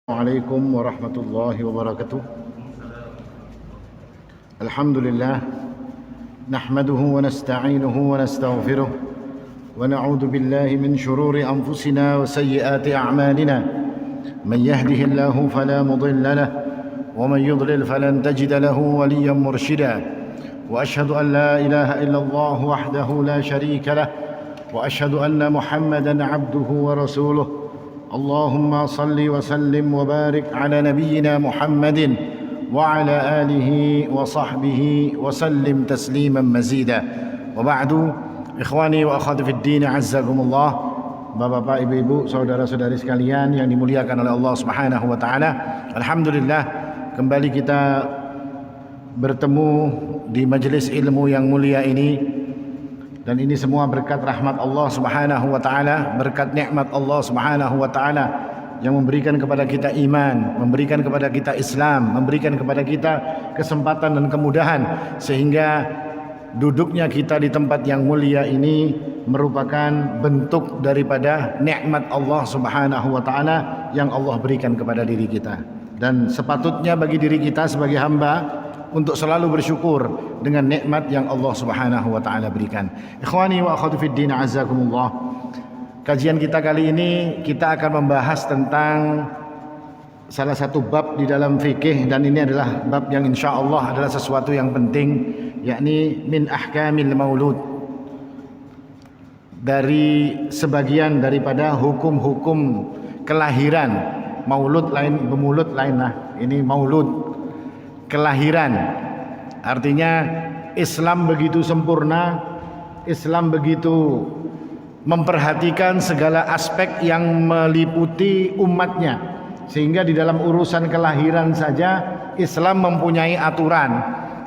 Assalamualaikum warahmatullahi wabarakatuh. Alhamdulillah nahmaduhu wa nasta'inuhu wa nastaghfiruh wa na'udzu billahi min shururi anfusina wa sayyiati a'malina. Man yahdihillahu fala mudilla lahu wa man yudlil falan tajida lahu waliyyan murshida. Wa ashhadu an la ilaha illallah wahdahu la sharika lahu wa ashhadu anna Muhammadan 'abduhu wa rasuluh. اللهم صل وسلم وبارك على نبينا محمد وعلى آله وصحبه وسلم تسليما مزيدا وبعد إخواني وأخواتي في الدين عزكم الله. Bapak-bapak, ibu-ibu, saudara-saudari sekalian yang dimuliakan oleh Allah Subhanahu wa taala. Alhamdulillah kembali kita bertemu di majelis ilmu yang mulia ini. Dan ini semua berkat rahmat Allah Subhanahu wa taala, berkat nikmat Allah Subhanahu wa taala yang memberikan kepada kita iman, memberikan kepada kita Islam, memberikan kepada kita kesempatan dan kemudahan sehingga duduknya kita di tempat yang mulia ini merupakan bentuk daripada nikmat Allah Subhanahu wa taala yang Allah berikan kepada diri kita. Dan sepatutnya bagi diri kita sebagai hamba untuk selalu bersyukur dengan nikmat yang Allah Subhanahu wa taala berikan. Ikhwani wa akhwati fid din azzakumullah. Kajian kita kali ini kita akan membahas tentang salah satu bab di dalam fikih, dan ini adalah bab yang insyaallah adalah sesuatu yang penting, yakni min ahkamil maulud. Dari sebagian daripada hukum-hukum kelahiran. Maulud lain, bemulut lain lah. Ini maulud, kelahiran. Artinya Islam begitu sempurna, Islam begitu memperhatikan segala aspek yang meliputi umatnya, sehingga di dalam urusan kelahiran saja Islam mempunyai aturan,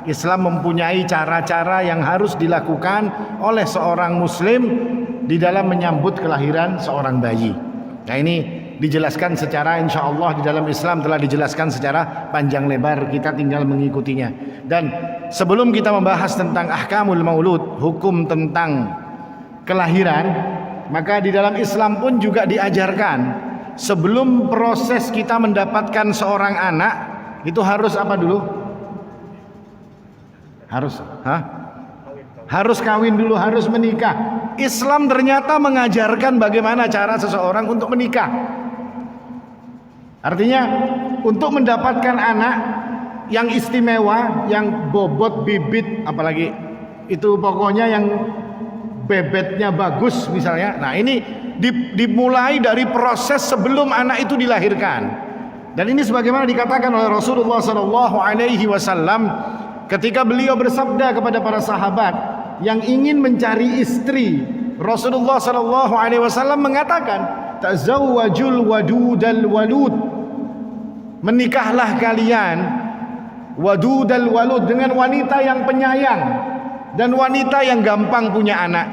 Islam mempunyai cara-cara yang harus dilakukan oleh seorang muslim di dalam menyambut kelahiran seorang bayi. Nah, ini dijelaskan secara, insya Allah di dalam Islam telah dijelaskan secara panjang lebar, kita tinggal mengikutinya. Dan sebelum kita membahas tentang ahkamul maulud, hukum tentang kelahiran, maka di dalam Islam pun juga diajarkan sebelum proses kita mendapatkan seorang anak itu harus apa dulu? Harus kawin dulu, harus menikah. Islam ternyata mengajarkan bagaimana cara seseorang untuk menikah. Artinya untuk mendapatkan anak yang istimewa, yang bobot bibit, apalagi itu pokoknya yang bebetnya bagus misalnya. Nah, ini dimulai dari proses sebelum anak itu dilahirkan. Dan ini sebagaimana dikatakan oleh Rasulullah SAW ketika beliau bersabda kepada para sahabat yang ingin mencari istri. Rasulullah SAW mengatakan, tazawwajul wadudal walud, menikahlah kalian wadudal walud, dengan wanita yang penyayang dan wanita yang gampang punya anak.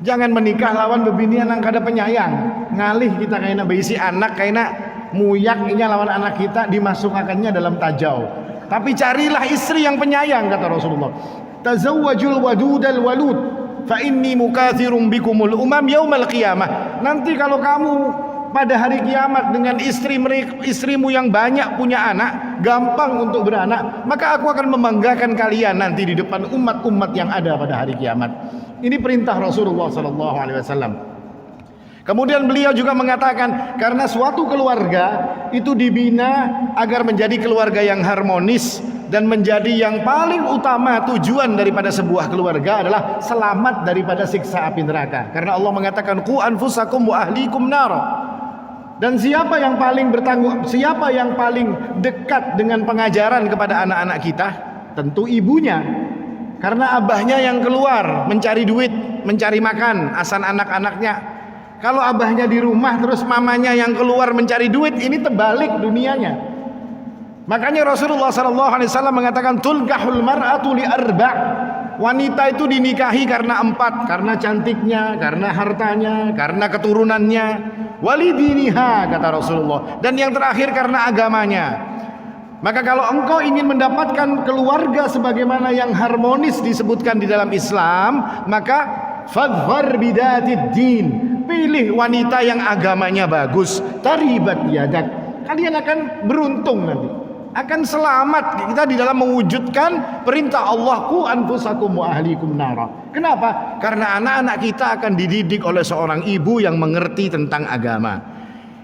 Jangan menikah lawan bebinian yang kada penyayang, ngalih kita kayaknya berisi anak, kayaknya muyak ini lawan anak kita, dimasukakannya dalam tajau. Tapi carilah istri yang penyayang, kata Rasulullah. Tazawwajul wadudal walud fa inni mukatsirum bikumul umam yaumal qiyamah. Nanti kalau kamu pada hari kiamat dengan istrimu yang banyak punya anak, gampang untuk beranak, maka aku akan membanggakan kalian nanti di depan umat-umat yang ada pada hari kiamat. Ini perintah Rasulullah SAW. Kemudian beliau juga mengatakan, karena suatu keluarga itu dibina agar menjadi keluarga yang harmonis, dan menjadi yang paling utama tujuan daripada sebuah keluarga adalah selamat daripada siksa api neraka. Karena Allah mengatakan, qu anfusakum wa ahlikum nar. Dan siapa yang paling siapa yang paling dekat dengan pengajaran kepada anak-anak kita? Tentu ibunya. Karena abahnya yang keluar mencari duit, mencari makan asan anak-anaknya. Kalau abahnya di rumah terus mamanya yang keluar mencari duit, ini terbalik dunianya. Makanya Rasulullah SAW mengatakan, tulkahul mar'atu li arba'. Wanita itu dinikahi karena 4, karena cantiknya, karena hartanya, karena keturunannya, walidiniha, kata Rasulullah, dan yang terakhir karena agamanya. Maka kalau engkau ingin mendapatkan keluarga sebagaimana yang harmonis disebutkan di dalam Islam, maka fadhfar bidatid din, pilih wanita yang agamanya bagus. Taribat yadak, kalian akan beruntung nanti, akan selamat kita di dalam mewujudkan perintah Allah, qu anfusakum wa ahlikum nara. Kenapa? Karena anak-anak kita akan dididik oleh seorang ibu yang mengerti tentang agama.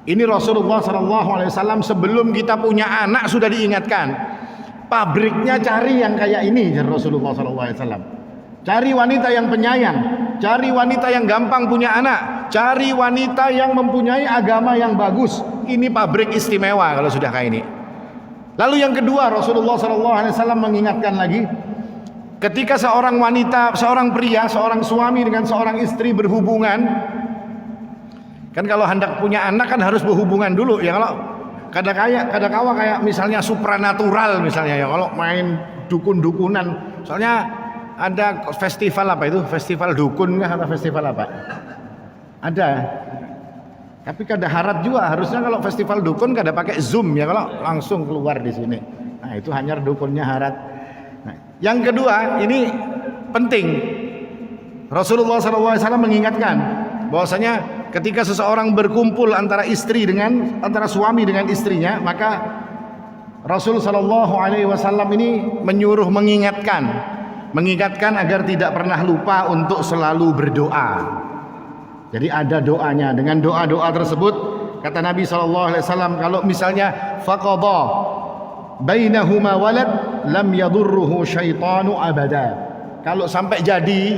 Ini Rasulullah SAW sebelum kita punya anak sudah diingatkan, pabriknya cari yang kayak ini, Rasulullah SAW. Cari wanita yang penyayang, cari wanita yang gampang punya anak, cari wanita yang mempunyai agama yang bagus. Ini pabrik istimewa kalau sudah kayak ini. Lalu yang kedua, Rasulullah SAW mengingatkan lagi, ketika seorang wanita, seorang pria, seorang suami dengan seorang istri berhubungan, kan kalau hendak punya anak kan harus berhubungan dulu ya. Kalau kadang-kala kayak misalnya supranatural misalnya ya, kalau main dukun-dukunan, soalnya ada festival apa itu, festival dukun kah atau festival apa? Ada. Tapi kada harap juga, harusnya kalau festival dukun kada pakai zoom ya, kalau langsung keluar di sini. Nah itu hanya dukunnya harat. Nah, yang kedua ini penting. Rasulullah SAW mengingatkan bahwasanya ketika seseorang berkumpul antara suami dengan istrinya, maka Rasul SAW ini menyuruh mengingatkan agar tidak pernah lupa untuk selalu berdoa. Jadi ada doanya. Dengan doa-doa tersebut kata Nabi SAW, kalau misalnya faqadha bainahuma walad lam yadurruhu syaitanu abada. Kalau sampai jadi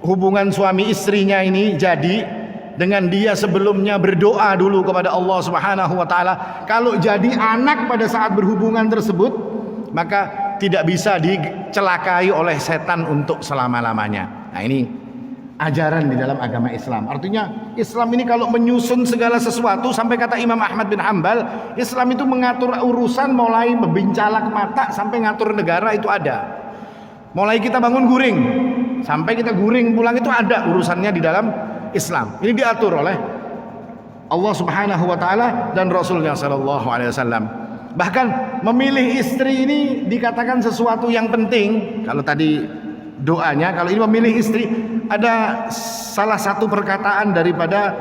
hubungan suami istrinya ini jadi dengan dia sebelumnya berdoa dulu kepada Allah Subhanahu wa taala, kalau jadi anak pada saat berhubungan tersebut, maka tidak bisa dicelakai oleh setan untuk selama-lamanya. Nah ini ajaran di dalam agama Islam. Artinya Islam ini kalau menyusun segala sesuatu, sampai kata Imam Ahmad bin Hanbal, Islam itu mengatur urusan mulai membincalak mata sampai ngatur negara itu ada. Mulai kita bangun guring sampai kita guring pulang itu ada urusannya di dalam Islam. Ini diatur oleh Allah Subhanahu wa taala dan Rasulnya sallallahu alaihi wasallam. Bahkan memilih istri ini dikatakan sesuatu yang penting. Kalau tadi doanya, kalau ini memilih istri, ada salah satu perkataan daripada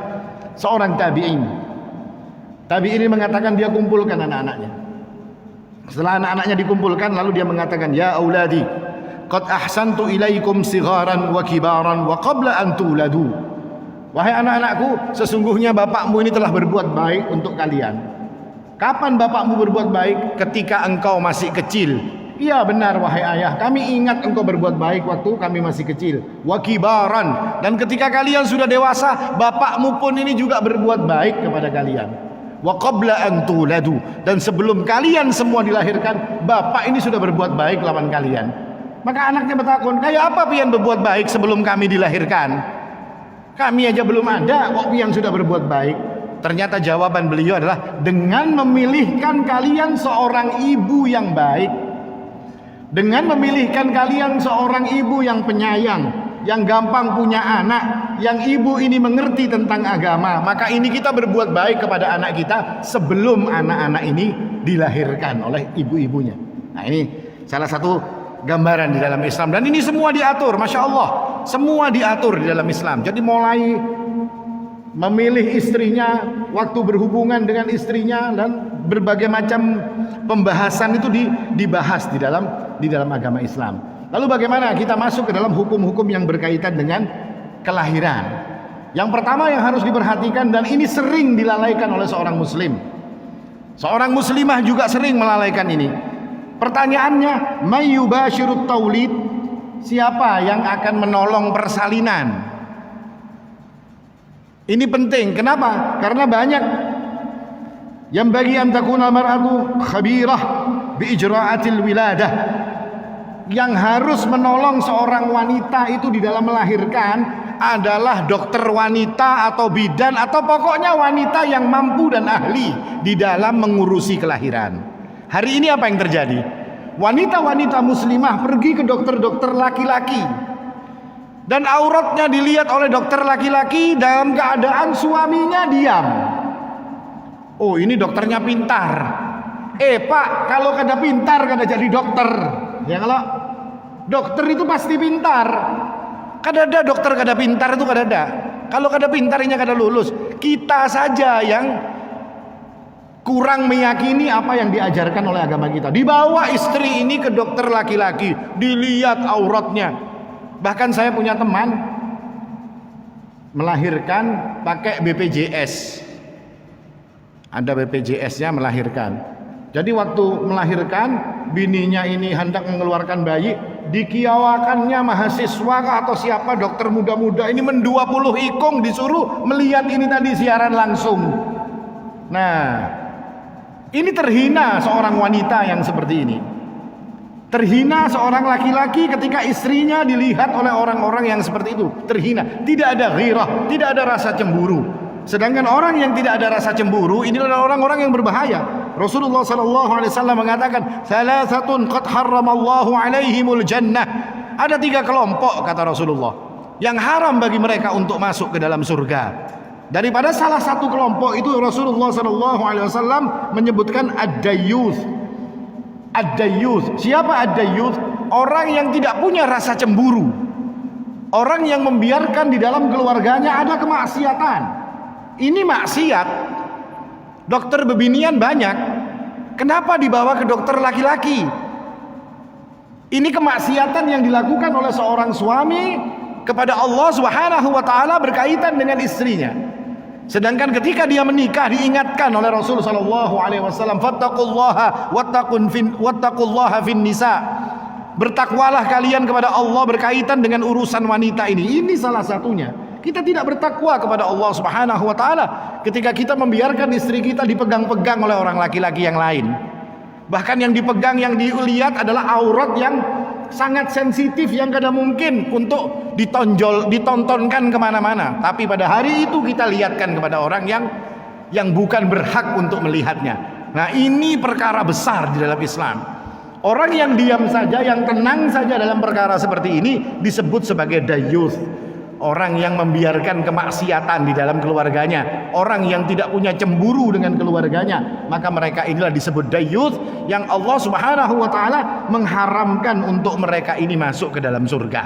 seorang tabi'in. Tabi'in ini mengatakan dia kumpulkan anak-anaknya. Setelah anak-anaknya dikumpulkan, lalu dia mengatakan, ya auladi, qad ahsantu ilaikum sigharan wa kibaran wa qabla an tuladu. Wahai anak-anakku, sesungguhnya bapakmu ini telah berbuat baik untuk kalian. Kapan bapakmu berbuat baik? Ketika engkau masih kecil. Iya benar wahai ayah, kami ingat engkau berbuat baik waktu kami masih kecil. Wa kibaran, dan ketika kalian sudah dewasa, bapakmu pun ini juga berbuat baik kepada kalian. Wa qabla an tuladu, dan sebelum kalian semua dilahirkan, bapak ini sudah berbuat baik lawan kalian. Maka anaknya bertakun, kayak apa pian berbuat baik sebelum kami dilahirkan? Kami aja belum ada, kok pian sudah berbuat baik? Ternyata jawaban beliau adalah dengan memilihkan kalian seorang ibu yang baik. Dengan memilihkan kalian seorang ibu yang penyayang, yang gampang punya anak, yang ibu ini mengerti tentang agama, maka ini kita berbuat baik kepada anak kita sebelum anak-anak ini dilahirkan oleh ibu-ibunya. Nah ini salah satu gambaran di dalam Islam, dan ini semua diatur, Masya Allah, semua diatur di dalam Islam. Jadi mulai memilih istrinya, waktu berhubungan dengan istrinya, dan berbagai macam pembahasan itu dibahas di dalam agama Islam. Lalu bagaimana kita masuk ke dalam hukum-hukum yang berkaitan dengan kelahiran? Yang pertama yang harus diperhatikan, dan ini sering dilalaikan oleh seorang muslim, seorang muslimah juga sering melalaikan ini. Pertanyaannya, may yubashirut taulid, siapa yang akan menolong persalinan? Ini penting. Kenapa? Karena banyak yang bagi an takuna mar'atu khabirah bi ijra'atil wiladah, yang harus menolong seorang wanita itu di dalam melahirkan adalah dokter wanita atau bidan, atau pokoknya wanita yang mampu dan ahli di dalam mengurusi kelahiran. Hari ini apa yang terjadi? Wanita-wanita muslimah pergi ke dokter-dokter laki-laki, dan auratnya dilihat oleh dokter laki-laki dalam keadaan suaminya diam. Oh ini dokternya pintar. Pak, kalau kada pintar kada jadi dokter. Ya kalau dokter itu pasti pintar. Kada ada dokter kada pintar itu kada ada. Kalau kada pintar ini kada lulus. Kita saja yang kurang meyakini apa yang diajarkan oleh agama kita. Dibawa istri ini ke dokter laki-laki, dilihat auratnya. Bahkan saya punya teman melahirkan pakai BPJS. Ada BPJS-nya melahirkan. Jadi waktu melahirkan, bininya ini hendak mengeluarkan bayi, dikiawakannya mahasiswa atau siapa dokter muda-muda ini 20 ikung disuruh melihat ini tadi siaran langsung. Nah, ini terhina seorang wanita yang seperti ini. Terhina seorang laki-laki ketika istrinya dilihat oleh orang-orang yang seperti itu. Terhina, tidak ada ghirah, tidak ada rasa cemburu. Sedangkan orang yang tidak ada rasa cemburu ini adalah orang-orang yang berbahaya. Rasulullah SAW mengatakan, "Salasatun qad harramallahu alaihimul jannah." Ada 3 kelompok kata Rasulullah yang haram bagi mereka untuk masuk ke dalam surga. Daripada salah satu kelompok itu Rasulullah SAW menyebutkan ad-dayyuth. Ad-dayyuth. Siapa ad-dayyuth? Orang yang tidak punya rasa cemburu. Orang yang membiarkan di dalam keluarganya ada kemaksiatan. Ini maksiat. Dokter bebinian banyak. Kenapa dibawa ke dokter laki-laki? Ini kemaksiatan yang dilakukan oleh seorang suami kepada Allah Subhanahu wa taala berkaitan dengan istrinya. Sedangkan ketika dia menikah diingatkan oleh Rasul sallallahu alaihi wasallam, "Fattaqullaha wattaqullaha fin nisa." Bertakwalah kalian kepada Allah berkaitan dengan urusan wanita ini. Ini salah satunya. Kita tidak bertakwa kepada Allah Subhanahu wa taala ketika kita membiarkan istri kita dipegang-pegang oleh orang laki-laki yang lain. Bahkan yang dipegang, yang dilihat adalah aurat yang sangat sensitif yang kadang mungkin untuk ditontonkan kemana-mana. Tapi pada hari itu kita lihatkan kepada orang yang bukan berhak untuk melihatnya. Nah, ini perkara besar di dalam Islam. Orang yang diam saja, yang tenang saja dalam perkara seperti ini disebut sebagai dayyuth. Orang yang membiarkan kemaksiatan di dalam keluarganya, orang yang tidak punya cemburu dengan keluarganya, maka mereka inilah disebut dayyuth yang Allah Subhanahu wa taala mengharamkan untuk mereka ini masuk ke dalam surga.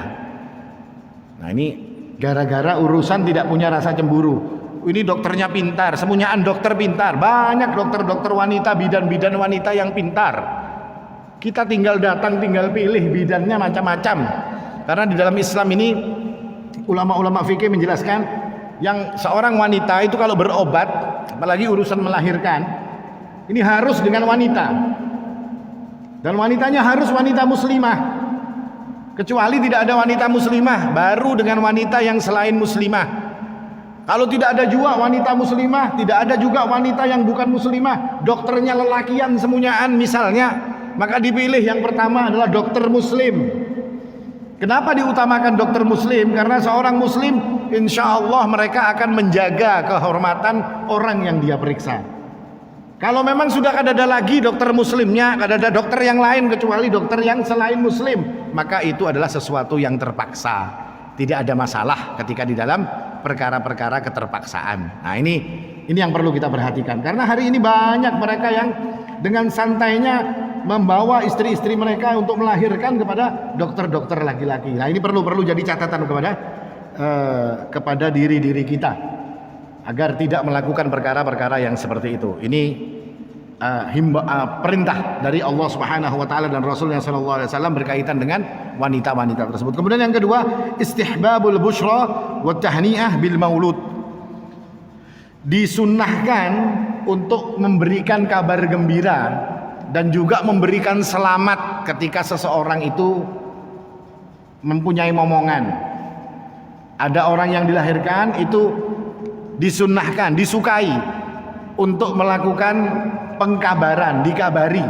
Nah, ini gara-gara urusan tidak punya rasa cemburu. Ini dokternya pintar, semuanyaan dokter pintar. Banyak dokter-dokter wanita, bidan-bidan wanita yang pintar. Kita tinggal datang, tinggal pilih bidannya macam-macam. Karena di dalam Islam ini ulama-ulama fikih menjelaskan yang seorang wanita itu kalau berobat, apalagi urusan melahirkan, ini harus dengan wanita. Dan wanitanya harus wanita muslimah. Kecuali tidak ada wanita muslimah, baru dengan wanita yang selain muslimah. Kalau tidak ada juga wanita muslimah, tidak ada juga wanita yang bukan muslimah, dokternya lelakian semuanyaan misalnya, maka dipilih yang pertama adalah dokter muslim. Kenapa diutamakan dokter muslim? Karena seorang muslim insya Allah mereka akan menjaga kehormatan orang yang dia periksa. Kalau memang sudah ada lagi dokter muslimnya, ada dokter yang lain kecuali dokter yang selain muslim, maka itu adalah sesuatu yang terpaksa. Tidak ada masalah ketika di dalam perkara-perkara keterpaksaan. Nah, ini yang perlu kita perhatikan. Karena hari ini banyak mereka yang dengan santainya membawa istri-istri mereka untuk melahirkan kepada dokter-dokter laki-laki. Nah, ini perlu jadi catatan kepada diri-diri kita agar tidak melakukan perkara-perkara yang seperti itu. Ini perintah dari Allah Subhanahu wa taala dan Rasulnya sallallahu alaihi wasallam berkaitan dengan wanita-wanita tersebut. Kemudian yang kedua, istihbabul busyra wa tahni'ah bil maulud. Disunnahkan untuk memberikan kabar gembira dan juga memberikan selamat ketika seseorang itu mempunyai momongan. Ada orang yang dilahirkan itu disunnahkan, disukai untuk melakukan pengkabaran, dikabari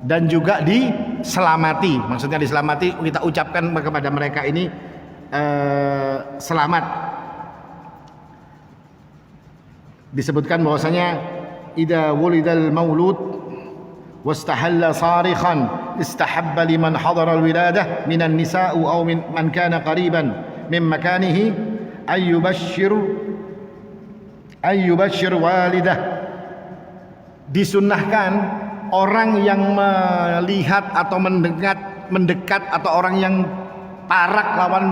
dan juga diselamati. Maksudnya diselamati, kita ucapkan kepada mereka ini selamat. Disebutkan bahwasanya idza wulidal maulud wastahalla sarikhan istahabba liman hadara alwiladah minan nisa'u aw man kana qariban min makanihi ayyubashshir walidah. Disunnahkan orang yang melihat atau mendekat atau orang yang parak lawan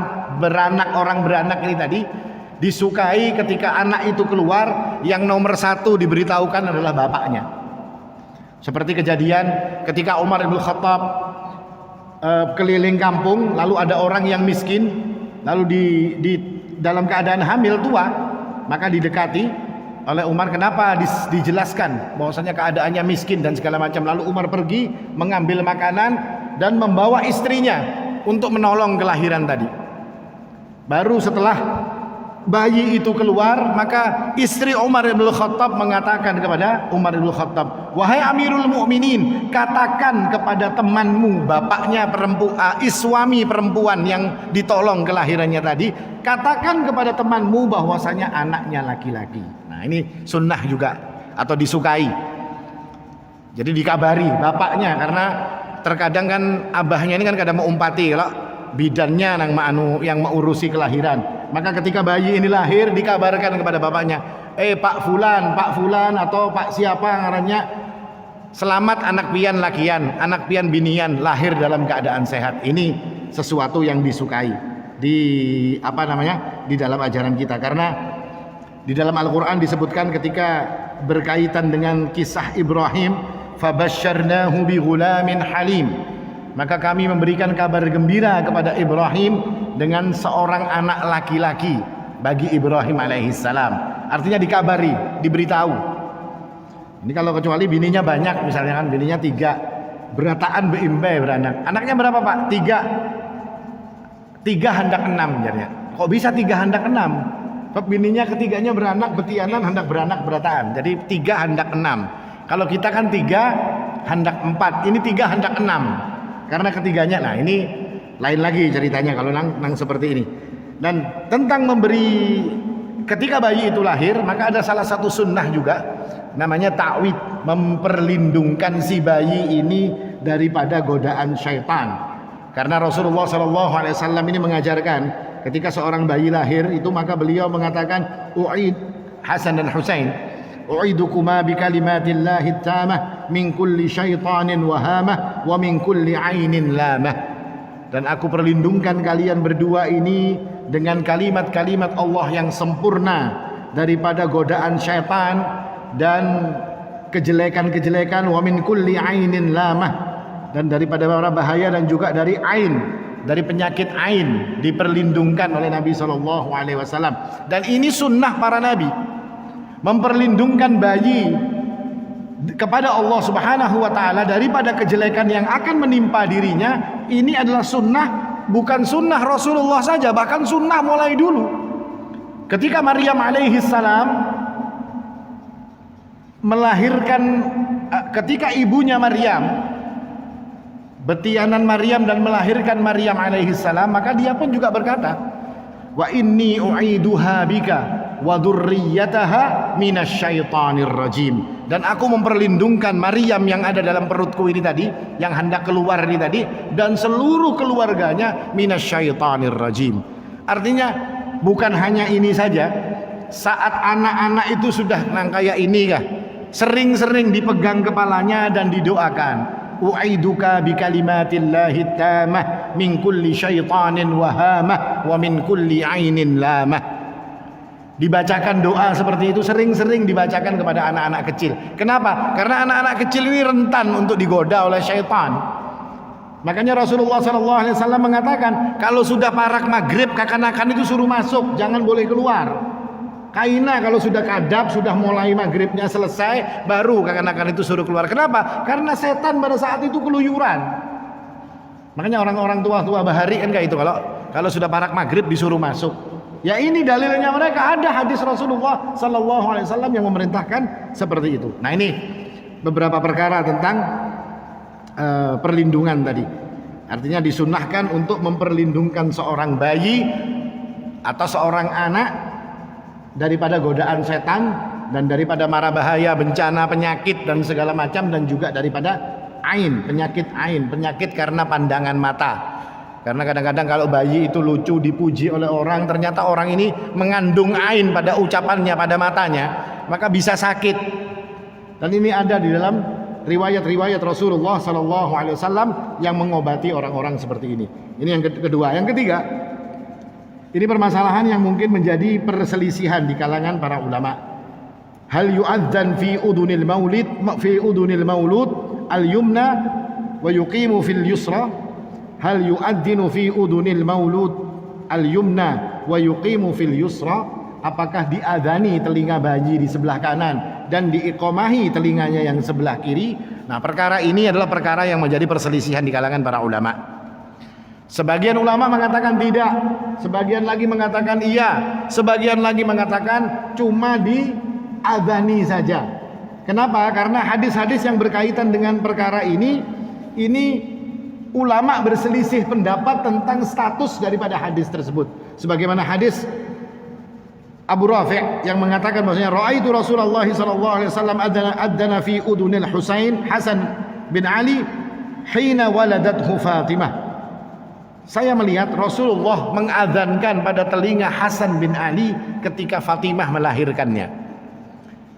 orang beranak ini tadi, Disukai ketika anak itu keluar, yang nomor satu diberitahukan adalah bapaknya. Seperti kejadian ketika Umar bin Khattab keliling kampung, lalu ada orang yang miskin, lalu di dalam keadaan hamil tua, maka didekati oleh Umar. Kenapa? Dijelaskan bahwasanya keadaannya miskin dan segala macam. Lalu Umar pergi mengambil makanan dan membawa istrinya untuk menolong kelahiran tadi. Baru setelah bayi itu keluar, maka istri Umar bin Khattab mengatakan kepada Umar bin Khattab, "Wahai Amirul Mukminin, katakan kepada temanmu, bapaknya suami perempuan yang ditolong kelahirannya tadi, katakan kepada temanmu bahwasanya anaknya laki-laki." Nah, ini sunnah juga atau disukai. Jadi dikabari bapaknya, karena terkadang kan abahnya ini kan kadang mengumpati kalau bidannya yang mengurusi kelahiran. Maka ketika bayi ini lahir, dikabarkan kepada bapaknya, Pak Fulan atau Pak siapa ngarannya, selamat anak pian lakian, anak pian binian lahir dalam keadaan sehat. Ini sesuatu yang disukai di di dalam ajaran kita, karena di dalam Al-Quran disebutkan ketika berkaitan dengan kisah Ibrahim, fabasyarnahu bighulamin halim, maka kami memberikan kabar gembira kepada Ibrahim dengan seorang anak laki-laki bagi Ibrahim alaihissalam. Artinya dikabari, diberitahu. Ini kalau kecuali bininya banyak, misalnya kan bininya 3, berataan beimbe beranak. Anaknya berapa Pak? 3 hendak 6 jadinya. Kok bisa 3 hendak 6? Sebab bininya ketiganya beranak betianan hendak beranak berataan. Jadi 3 hendak 6. Kalau kita kan 3 hendak 4, ini 3 hendak 6. Karena ketiganya, nah ini lain lagi ceritanya kalau nang seperti ini. Dan tentang memberi, ketika bayi itu lahir, maka ada salah satu sunnah juga, namanya ta'wid, memperlindungkan si bayi ini daripada godaan syaitan. Karena Rasulullah SAW ini mengajarkan, ketika seorang bayi lahir itu, maka beliau mengatakan, U'id Hasan dan Husain, u'idukuma bikalimatillahi tamah min kulli syaitanin wahamah wa min kulli ainin lamah. Dan aku perlindungkan kalian berdua ini dengan kalimat-kalimat Allah yang sempurna daripada godaan syaitan dan kejelekan-kejelekan, wa min kulli ainin lamah, dan daripada bahaya dan juga dari ain, dari penyakit ain diperlindungkan oleh Nabi SAW. Dan ini sunnah para nabi, memperlindungkan bayi kepada Allah Subhanahu wa taala daripada kejelekan yang akan menimpa dirinya. Ini adalah sunnah, bukan sunnah Rasulullah saja, bahkan sunnah mulai dulu. Ketika Maryam alaihi salam melahirkan, ketika ibunya Maryam, betianan Maryam dan melahirkan Maryam alaihi salam, maka dia pun juga berkata, wa inni u'iduha bika wa dzurriyyataha minasyaitonir rajim, dan aku memperlindungkan Maryam yang ada dalam perutku ini tadi, yang hendak keluar ini tadi, dan seluruh keluarganya minasyaitonir rajim. Artinya bukan hanya ini saja, saat anak-anak itu sudah kayak ini kah, sering-sering dipegang kepalanya dan didoakan, u'iduka bikalimatillahi tamah min kulli syaitanin wahamah wa min kulli ainin lamah. Dibacakan doa seperti itu, sering-sering dibacakan kepada anak-anak kecil. Kenapa? Karena anak-anak kecil ini rentan untuk digoda oleh syaitan. Makanya Rasulullah SAW mengatakan, kalau sudah parak maghrib, kakan-kakan itu suruh masuk, jangan boleh keluar. Kaina kalau sudah kadab, sudah mulai maghribnya selesai, baru kakan-kakan itu suruh keluar. Kenapa? Karena setan pada saat itu keluyuran. Makanya orang-orang tua-tua bahari kan kayak itu, kalau sudah parak maghrib disuruh masuk. Ya ini dalilnya mereka, ada hadis Rasulullah SAW yang memerintahkan seperti itu. Nah ini beberapa perkara tentang perlindungan tadi. Artinya disunahkan untuk memperlindungkan seorang bayi atau seorang anak daripada godaan setan dan daripada mara bahaya, bencana, penyakit dan segala macam, dan juga daripada ain, penyakit karena pandangan mata. Karena kadang-kadang kalau bayi itu lucu, dipuji oleh orang, ternyata orang ini mengandung ain pada ucapannya, pada matanya, maka bisa sakit. Dan ini ada di dalam riwayat-riwayat Rasulullah SAW yang mengobati orang-orang seperti ini. Ini yang kedua. Yang ketiga, Ini permasalahan yang mungkin menjadi perselisihan di kalangan para ulama. Hal yu'adzan fi udunil maulud al-yumna wa yuqimu fil yusra? Hal yu'adzinu fi udunil maulud al-yumna wa yuqimu fil yusra? Apakah diadzani telinga bayi di sebelah kanan dan diiqomahi telinganya yang sebelah kiri? Nah, perkara ini adalah perkara yang menjadi perselisihan di kalangan para ulama. Sebagian ulama mengatakan tidak, sebagian lagi mengatakan iya, sebagian lagi mengatakan cuma diadzani saja. Kenapa? Karena hadis-hadis yang berkaitan dengan perkara ini ulama berselisih pendapat tentang status daripada hadis tersebut. Sebagaimana hadis Abu Rafi' yang mengatakan bahwasanya ra'aitu Rasulullah sallallahu alaihi wasallam adzana fi udunil Husain Hasan bin Ali hina waladathu Fatimah. Saya melihat Rasulullah mengadzankan pada telinga Hasan bin Ali ketika Fatimah melahirkannya.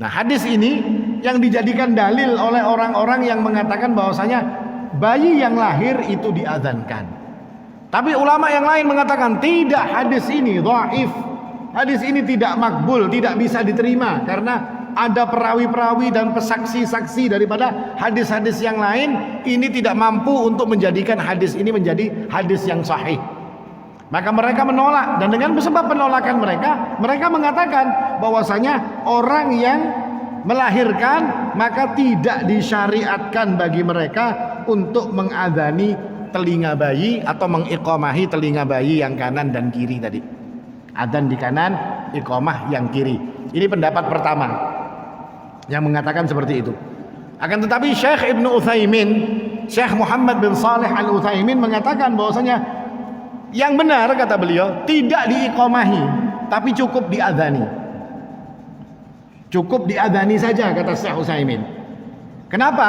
Nah, hadis ini yang dijadikan dalil oleh orang-orang yang mengatakan bahwasanya bayi yang lahir itu diadzankan. Tapi ulama yang lain mengatakan tidak, hadis ini dhaif. Hadis ini tidak makbul, tidak bisa diterima karena ada perawi-perawi dan pesaksi-saksi daripada hadis-hadis yang lain, ini tidak mampu untuk menjadikan hadis ini menjadi hadis yang sahih. Maka mereka menolak, dan dengan sebab penolakan mereka mengatakan bahwasanya orang yang melahirkan maka tidak disyariatkan bagi mereka untuk mengadzani telinga bayi atau mengiqomahi telinga bayi yang kanan dan kiri tadi. Adzan di kanan, iqomah yang kiri. Ini pendapat pertama yang mengatakan seperti itu. Akan tetapi Syekh Ibnu Utsaimin, Syekh Muhammad bin Shalih Al-Utsaimin mengatakan bahwasanya yang benar, kata beliau, tidak diiqomahi tapi cukup diadzani. Cukup diadzani saja, kata Syekh Utsaimin. Kenapa?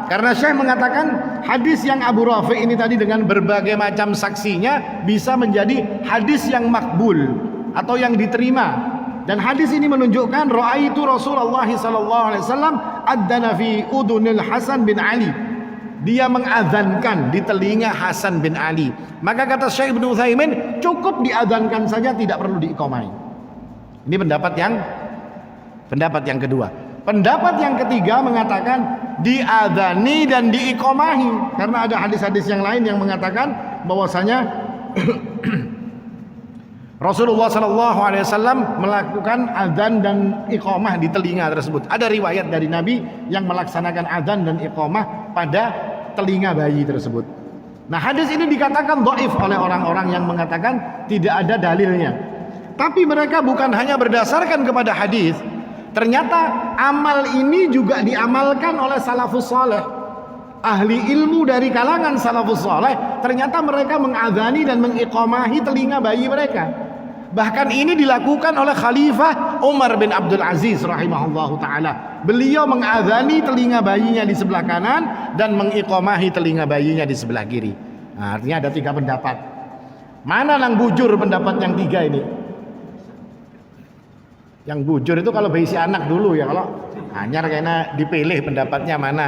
Karena Syekh mengatakan hadis yang Abu Rafi' ini tadi dengan berbagai macam saksinya bisa menjadi hadis yang makbul atau yang diterima. Dan hadis ini menunjukkan ra'aitu Rasulullah sallallahu alaihi wasallam adzana fi udunil Hasan bin Ali. Dia mengadzankan di telinga Hasan bin Ali. Maka kata Syekh Ibnu Utsaimin, cukup diadzankan saja, tidak perlu diiqomai. Ini pendapat yang kedua. Pendapat yang ketiga mengatakan diadzani dan diiqomahi, karena ada hadis-hadis yang lain yang mengatakan bahwasanya Rasulullah sallallahu alaihi wasallam melakukan adzan dan iqamah di telinga tersebut. Ada riwayat dari Nabi yang melaksanakan adzan dan iqamah pada telinga bayi tersebut. Nah, hadis ini dikatakan dhaif oleh orang-orang yang mengatakan tidak ada dalilnya. Tapi mereka bukan hanya berdasarkan kepada hadis, ternyata amal ini juga diamalkan oleh salafus saleh. Ahli ilmu dari kalangan salafus saleh, ternyata mereka mengadzani dan mengiqamahi telinga bayi mereka. Bahkan ini dilakukan oleh Khalifah Umar bin Abdul Aziz rahimahullahu ta'ala. Beliau mengadzani telinga bayinya di sebelah kanan dan mengiqamahi telinga bayinya di sebelah kiri. Nah, artinya ada 3 pendapat. Mana yang bujur pendapat yang 3 ini? Yang bujur itu kalau berisi anak dulu ya, kalau hanya karena dipilih pendapatnya mana.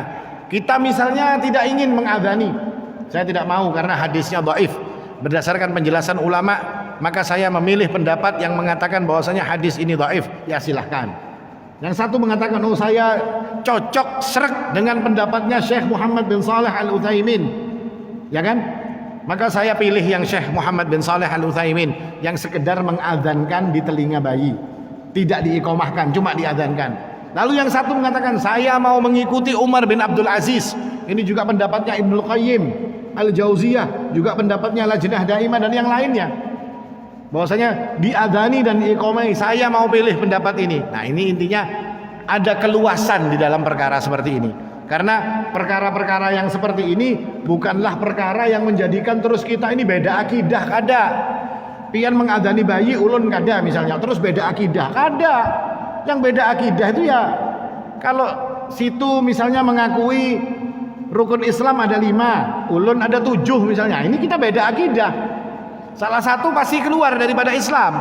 Kita misalnya tidak ingin mengadzani, saya tidak mau karena hadisnya dhaif. Berdasarkan penjelasan ulama, maka saya memilih pendapat yang mengatakan bahwasanya hadis ini dhaif. Ya silahkan. Yang satu mengatakan, oh saya cocok srek dengan pendapatnya Syekh Muhammad bin Shalih Al-Utsaimin, ya kan? Maka saya pilih yang Syekh Muhammad bin Shalih Al-Utsaimin yang sekedar mengadzankan di telinga bayi, tidak diiqomahkan, cuma diadzankan. Lalu yang satu mengatakan saya mau mengikuti Umar bin Abdul Aziz. Ini juga pendapatnya Ibnu Qayyim Al-Jauziyah, juga pendapatnya Lajnah Daimah dan yang lainnya. Bahwasanya diadzani dan diiqomai, saya mau pilih pendapat ini. Nah, ini intinya ada keluasan di dalam perkara seperti ini. Karena perkara-perkara yang seperti ini bukanlah perkara yang menjadikan terus kita ini beda akidah, kada. Pian mengadzani bayi ulun kada misalnya, terus beda akidah, kada. Yang beda akidah itu ya kalau situ misalnya mengakui rukun Islam ada 5, ulun ada 7 misalnya, ini kita beda akidah, salah satu pasti keluar daripada Islam.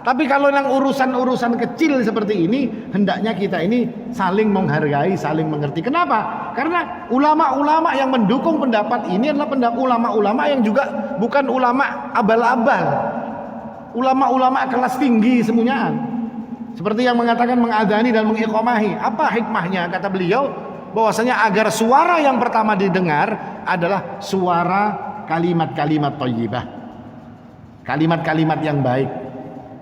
Tapi kalau yang urusan-urusan kecil seperti ini, hendaknya kita ini saling menghargai, saling mengerti. Kenapa? Karena ulama-ulama yang mendukung pendapat ini adalah pendapat ulama-ulama yang juga bukan ulama abal-abal. ulama-ulama kelas tinggi semuanya. Seperti yang mengatakan mengadani dan mengiqomahi. Apa hikmahnya? Kata beliau bahwasanya agar suara yang pertama didengar adalah suara kalimat-kalimat thayyibah. Kalimat-kalimat yang baik.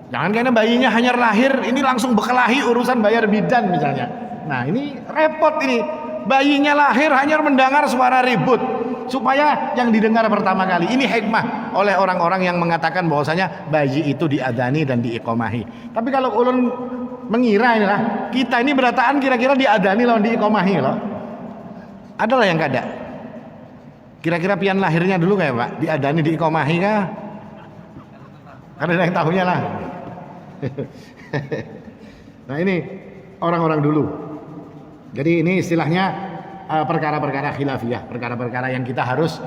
Jangan karena bayinya hanya lahir ini langsung berkelahi urusan bayar bidan misalnya. Nah, ini repot ini. Bayinya lahir hanya mendengar suara ribut supaya yang didengar pertama kali. Ini hikmah oleh orang-orang yang mengatakan bahwasanya bayi itu diadani dan diiqomahi. Tapi kalau ulun mengira inilah kita ini berataan kira-kira diadani lawan diiqomahi loh. Adalah yang kada. Kira-kira pian lahirnya dulu kayak Pak, diadani diiqomahi kah? Karena ada yang tahunya lah. Nah, ini orang-orang dulu. Jadi ini istilahnya perkara-perkara khilafiyah, perkara-perkara yang kita harus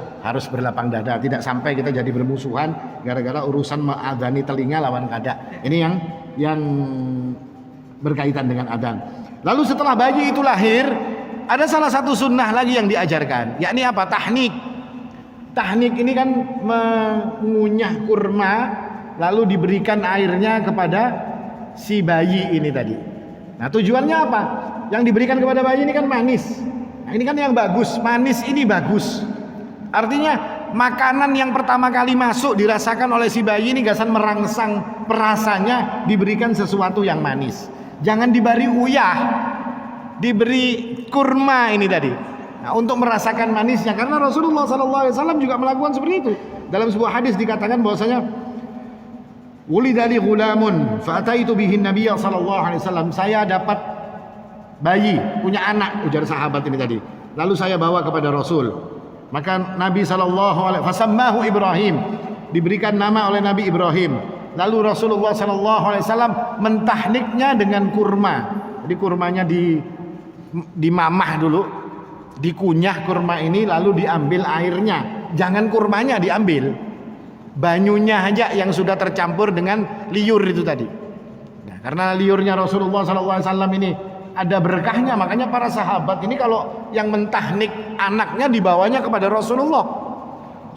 berlapang dada, tidak sampai kita jadi bermusuhan gara-gara urusan mengadani telinga lawan kada. Ini yang berkaitan dengan adzan. Lalu setelah bayi itu lahir, ada salah satu sunnah lagi yang diajarkan, yakni apa? Tahnik. Tahnik ini kan mengunyah kurma lalu diberikan airnya kepada si bayi ini tadi. Nah, tujuannya apa? Yang diberikan kepada bayi ini kan manis. Nah, ini kan yang bagus, manis ini bagus. Artinya makanan yang pertama kali masuk dirasakan oleh si bayi ini gasan merangsang perasanya diberikan sesuatu yang manis. Jangan diberi uyah, diberi kurma ini tadi. Nah, untuk merasakan manisnya, karena Rasulullah SAW juga melakukan seperti itu. Dalam sebuah hadis dikatakan bahwasanya wulidali ghulamun fa'ataitu bihin nabiyya sallallahu alaihi wasallam. Saya dapat bayi, punya anak, ujar sahabat ini tadi. Lalu saya bawa kepada Rasul. Maka Nabi sallallahu alaihi wasallam Ibrahim, diberikan nama oleh Nabi Ibrahim. Lalu Rasulullah sallallahu alaihi wasallam mentahniknya dengan kurma. Jadi kurmanya dimamah dulu, dikunyah kurma ini lalu diambil airnya. Jangan kurmanya diambil, banyunya aja yang sudah tercampur dengan liur itu tadi. Nah, karena liurnya Rasulullah SAW ini ada berkahnya, makanya para sahabat ini kalau yang mentahnik anaknya dibawanya kepada Rasulullah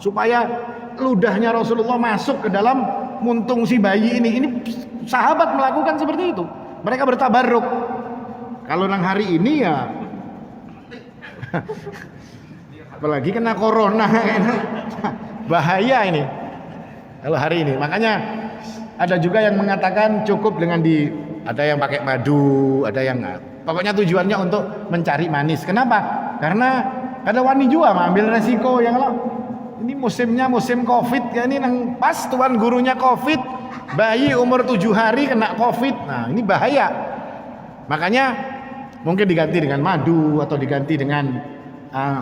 supaya ludahnya Rasulullah masuk ke dalam muntung si bayi ini. Ini sahabat melakukan seperti itu. Mereka bertabarruk. Kalau nang hari ini ya apalagi kena corona bahaya ini. Kalau hari ini, makanya ada juga yang mengatakan cukup dengan ada yang pakai madu, ada yang pokoknya tujuannya untuk mencari manis. Kenapa? Karena ada wani juga ambil resiko yang lo. Ini musimnya musim Covid ya, ini nang pas tuan gurunya Covid, bayi umur 7 hari kena Covid. Nah, ini bahaya. Makanya mungkin diganti dengan madu atau diganti dengan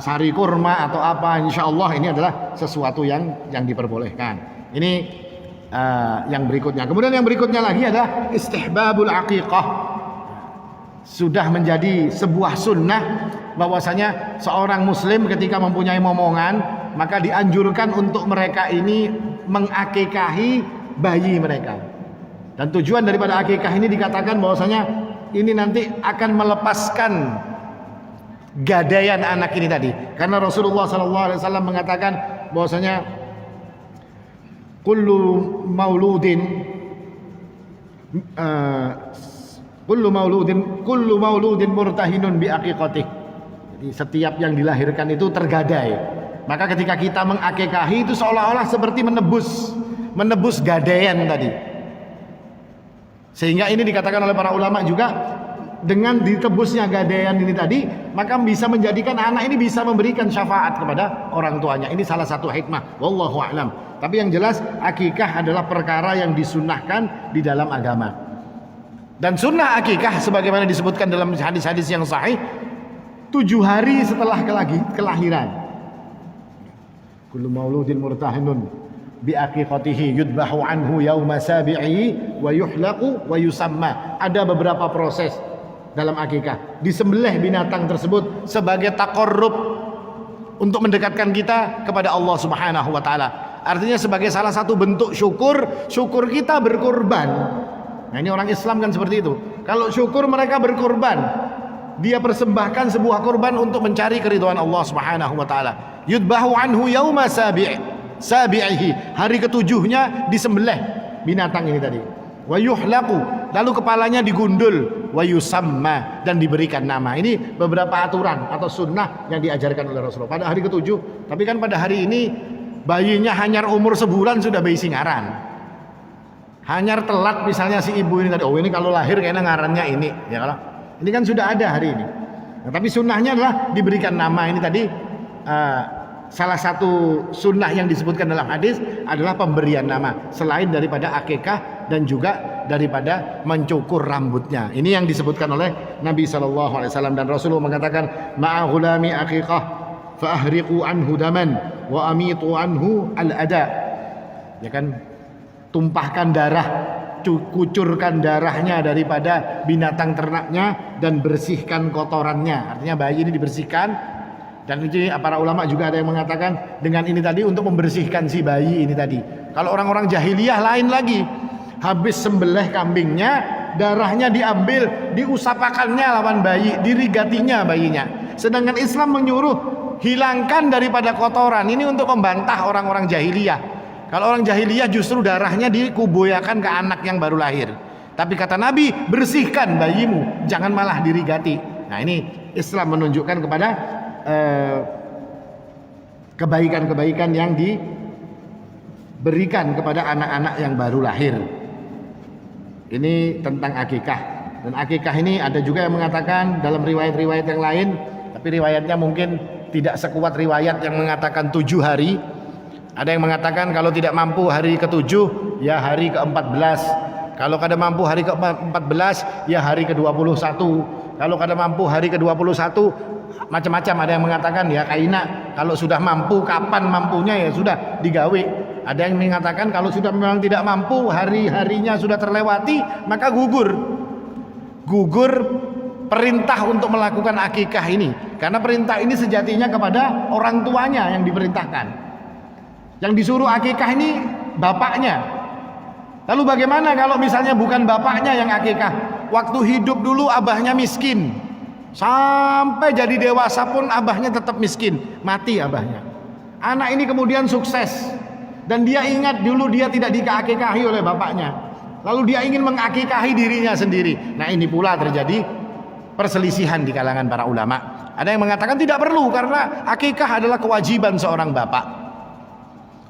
sari kurma atau apa. Insya Allah ini adalah sesuatu yang diperbolehkan. Ini yang berikutnya. Kemudian yang berikutnya lagi adalah istihbabul aqiqah. Sudah menjadi sebuah sunnah bahwasanya seorang muslim ketika mempunyai momongan maka dianjurkan untuk mereka ini mengakikahi bayi mereka. Dan tujuan daripada akikah ini dikatakan bahwasanya ini nanti akan melepaskan gadaian anak ini tadi. Karena Rasulullah SAW mengatakan bahwasanya kullu mauludin murtahinun bi aqiqatih. Jadi setiap yang dilahirkan itu tergadai. Maka ketika kita mengakikahi itu seolah-olah seperti menebus gadaian tadi. Sehingga ini dikatakan oleh para ulama juga, dengan ditebusnya gadaian ini tadi, maka bisa menjadikan anak ini bisa memberikan syafaat kepada orang tuanya. Ini salah satu hikmah, wallahu a'lam. Tapi yang jelas akikah adalah perkara yang disunnahkan di dalam agama. Dan sunnah akikah sebagaimana disebutkan dalam hadis-hadis yang sahih, 7 hari setelah kelahiran. Kullu mauludin murtahinun bi aqiqatihi yudbahu anhu yauma sabi'i wa yuhlaqu wa yusamma. Ada beberapa proses dalam akikah. Disembelih binatang tersebut sebagai taqarrub untuk mendekatkan kita kepada Allah Subhanahu wa taala. Artinya sebagai salah satu bentuk syukur kita berkorban. Nah, ini orang Islam kan seperti itu. Kalau syukur mereka berkorban, dia persembahkan sebuah korban untuk mencari keridhaan Allah Subhanahu wa taala. Yudbahu anhu yauma sabi'ihi, hari ketujuhnya disembelih binatang ini tadi. Wa yuhlaqu, lalu kepalanya digundul, wa yusamma, dan diberikan nama. Ini beberapa aturan atau sunnah yang diajarkan oleh Rasulullah pada hari ketujuh. Tapi kan pada hari ini bayinya hanyar umur sebulan sudah bayi singaran. Hanyar telat misalnya si ibu ini tadi, oh ini kalau lahir kayaknya ngarannya ini, ya kalau ini kan sudah ada hari ini. Nah, tapi sunnahnya adalah diberikan nama. Ini tadi salah satu sunnah yang disebutkan dalam hadis adalah pemberian nama selain daripada akikah dan juga daripada mencukur rambutnya. Ini yang disebutkan oleh Nabi SAW, dan Rasulullah mengatakan ma'a ghulami akikah fa ahriqu anhu daman wa amitu anhu al-ada. Ya kan, tumpahkan darah, kucurkan darahnya daripada binatang ternaknya dan bersihkan kotorannya. Artinya bayi ini dibersihkan. Dan ini para ulama juga ada yang mengatakan dengan ini tadi untuk membersihkan si bayi ini tadi. Kalau orang-orang jahiliyah lain lagi, habis sembelih kambingnya, darahnya diambil, diusapakannya lawan bayi, dirigatinya bayinya. Sedangkan Islam menyuruh hilangkan daripada kotoran. Ini untuk membantah orang-orang jahiliyah. Kalau orang jahiliyah justru darahnya dikuboyakan ke anak yang baru lahir. Tapi kata Nabi, bersihkan bayimu, jangan malah dirigati. Nah, ini Islam menunjukkan kepada kebaikan-kebaikan yang diberikan kepada anak-anak yang baru lahir. Ini tentang akikah. Dan akikah ini ada juga yang mengatakan dalam riwayat-riwayat yang lain, tapi riwayatnya mungkin tidak sekuat riwayat yang mengatakan 7 hari. Ada yang mengatakan kalau tidak mampu hari ke-7 ya hari ke-14. Kalau kada mampu hari ke-14 ya hari ke-21. Kalau kada mampu hari ke-21, macam-macam. Ada yang mengatakan ya kaina, kalau sudah mampu, kapan mampunya ya sudah digawe. Ada yang mengatakan kalau sudah memang tidak mampu, hari-harinya sudah terlewati, maka gugur perintah untuk melakukan akikah ini. Karena perintah ini sejatinya kepada orang tuanya yang diperintahkan. Yang disuruh akikah ini bapaknya. Lalu bagaimana kalau misalnya bukan bapaknya yang akikah? Waktu hidup dulu abahnya miskin, sampai jadi dewasa pun abahnya tetap miskin, mati abahnya. Anak ini kemudian sukses, dan dia ingat dulu dia tidak diakikahi oleh bapaknya. Lalu dia ingin mengakikahi dirinya sendiri. Nah, ini pula terjadi perselisihan di kalangan para ulama. Ada yang mengatakan tidak perlu karena akikah adalah kewajiban seorang bapak.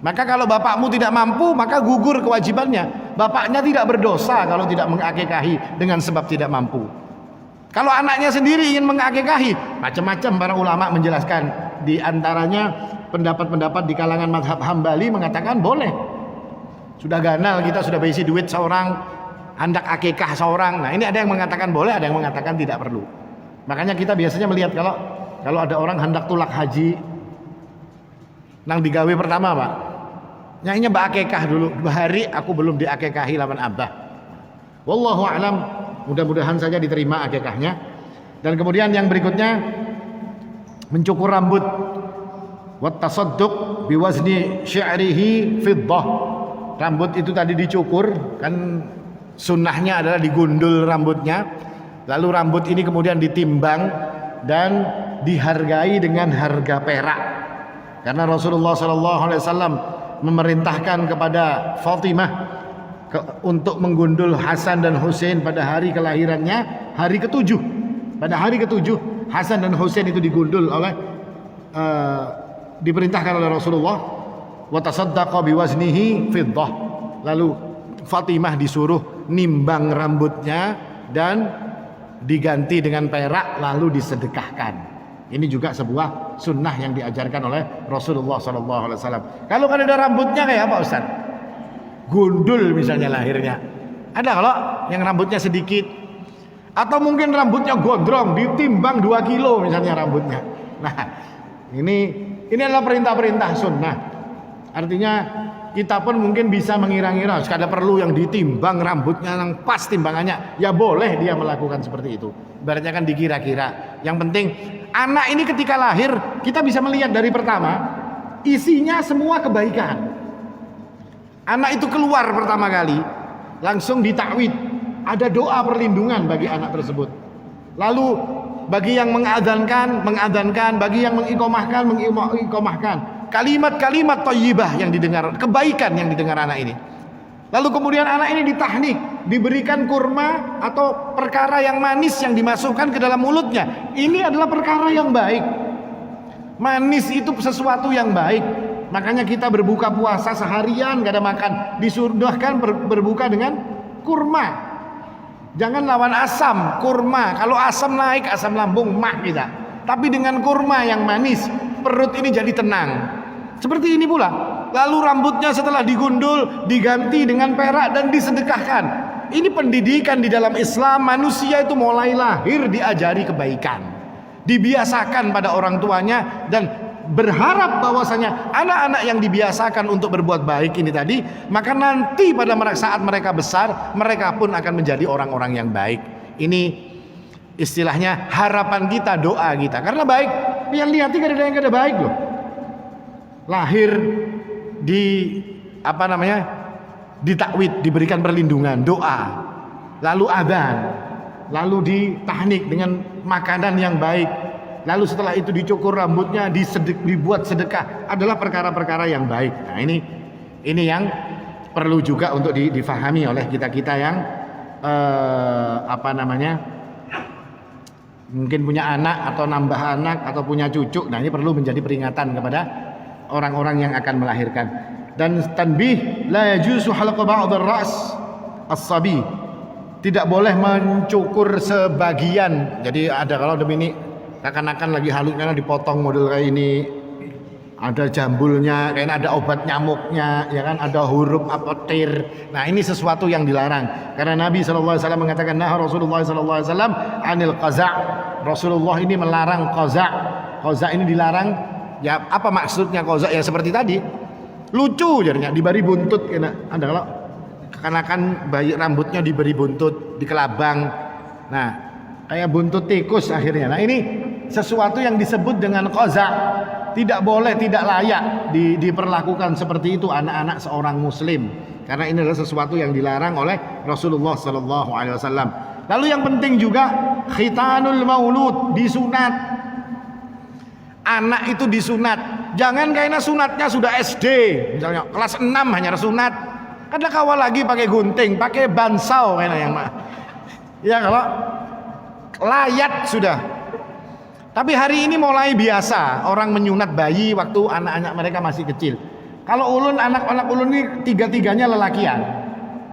Maka kalau bapakmu tidak mampu, maka gugur kewajibannya. Bapaknya tidak berdosa kalau tidak mengakikahi dengan sebab tidak mampu. Kalau anaknya sendiri ingin mengakikahi, macam-macam para ulama menjelaskan. Di antaranya pendapat-pendapat di kalangan mazhab Hambali mengatakan boleh. Sudah ganal kita, sudah berisi duit seorang, hendak akikah seorang. Nah, ini ada yang mengatakan boleh, ada yang mengatakan tidak perlu. Makanya kita biasanya melihat kalau ada orang hendak tulak haji, nang digawe pertama, Pak, nyanyinya mbak akikah dulu. 2 hari aku belum diakikahi lawan abah. Wallahu a'lam, mudah-mudahan saja diterima akikahnya. Dan kemudian yang berikutnya mencukur rambut. Wat tasadduq biwazni syi'rihi fiddah. Rambut itu tadi dicukur, kan sunnahnya adalah digundul rambutnya. Lalu rambut ini kemudian ditimbang dan dihargai dengan harga perak. Karena Rasulullah SAW memerintahkan kepada Fatimah untuk menggundul Hasan dan Husain pada hari kelahirannya, hari ke-7. Pada hari ke-7 Hasan dan Husain itu digundul oleh diperintahkan oleh Rasulullah. Wa tasaddaqa biwaznihi fiddah. Lalu Fatimah disuruh nimbang rambutnya dan diganti dengan perak lalu disedekahkan. Ini juga sebuah sunnah yang diajarkan oleh Rasulullah SAW. Kalau kan ada rambutnya kayak apa, Ustaz? Gundul misalnya lahirnya. Ada kalau yang rambutnya sedikit, atau mungkin rambutnya gondrong, ditimbang 2 kilo misalnya rambutnya. Nah, ini adalah perintah-perintah sunnah. Artinya kita pun mungkin bisa mengira-ngira, sekadar perlu yang ditimbang rambutnya yang pas timbangannya, ya boleh dia melakukan seperti itu. Ibaratnya kan dikira-kira. Yang penting anak ini ketika lahir kita bisa melihat dari pertama isinya semua kebaikan. Anak itu keluar pertama kali langsung ditakwid, ada doa perlindungan bagi anak tersebut. Lalu bagi yang mengadhankan, bagi yang mengikomahkan kalimat-kalimat thayyibah yang didengar, kebaikan yang didengar anak ini. Lalu kemudian anak ini ditahnik, diberikan kurma atau perkara yang manis yang dimasukkan ke dalam mulutnya. Ini adalah perkara yang baik. Manis itu sesuatu yang baik. Makanya kita berbuka puasa seharian gak ada makan, disudahkan berbuka dengan kurma. Jangan lawan asam, kurma. Kalau asam naik, asam lambung mah kita. Tapi dengan kurma yang manis, perut ini jadi tenang. Seperti ini pula. Lalu rambutnya setelah digundul, diganti dengan perak dan disedekahkan. Ini pendidikan di dalam Islam. Manusia itu mulai lahir diajari kebaikan, dibiasakan pada orang tuanya, dan berharap bahwasanya anak-anak yang dibiasakan untuk berbuat baik ini tadi, maka nanti pada saat mereka besar, mereka pun akan menjadi orang-orang yang baik. Ini istilahnya harapan kita, doa kita. Karena baik, yang lihat tidak ada yang kada baik loh. Lahir di ditakwid, diberikan perlindungan, doa, lalu adzan, lalu ditahnik dengan makanan yang baik, lalu setelah itu dicukur rambutnya, dibuat sedekah, adalah perkara-perkara yang baik. Nah, ini yang perlu juga untuk difahami oleh kita-kita yang mungkin punya anak atau nambah anak atau punya cucu. Nah, ini perlu menjadi peringatan kepada orang-orang yang akan melahirkan. Dan tanbih, la yajuzu halqa ba'd ar-ra's as-sabi. Tidak boleh mencukur sebagian. Jadi ada, kalau ini akan lagi halusnya dipotong model kayak ini, ada jambulnya, kayak ada obat nyamuknya, ya kan, ada huruf apotir. Nah, ini sesuatu yang dilarang. Karena Nabi SAW mengatakan, nah Rasulullah SAW anil qaza'. Rasulullah ini melarang qaza'. Qaza' ini dilarang. Ya, apa maksudnya qaza'? Ya seperti tadi, lucu jadinya, diberi buntut, kena ada kalau kekanakan bayi rambutnya diberi buntut, dikelabang. Nah, kayak buntut tikus akhirnya. Nah, ini sesuatu yang disebut dengan qaza'. Tidak boleh, tidak layak diperlakukan seperti itu anak-anak seorang muslim, karena ini adalah sesuatu yang dilarang oleh Rasulullah SAW. Lalu yang penting juga khitanul maulud, disunat. Anak itu disunat. Jangan kayaknya sunatnya sudah SD, misalnya kelas 6 hanya sunat. Kadang kawal lagi pakai gunting, pakai bansau kayaknya yang ya, kalau layat sudah. Tapi hari ini mulai biasa orang menyunat bayi waktu anak-anak mereka masih kecil. Kalau ulun, anak-anak ulun ini tiga-tiganya lelakian.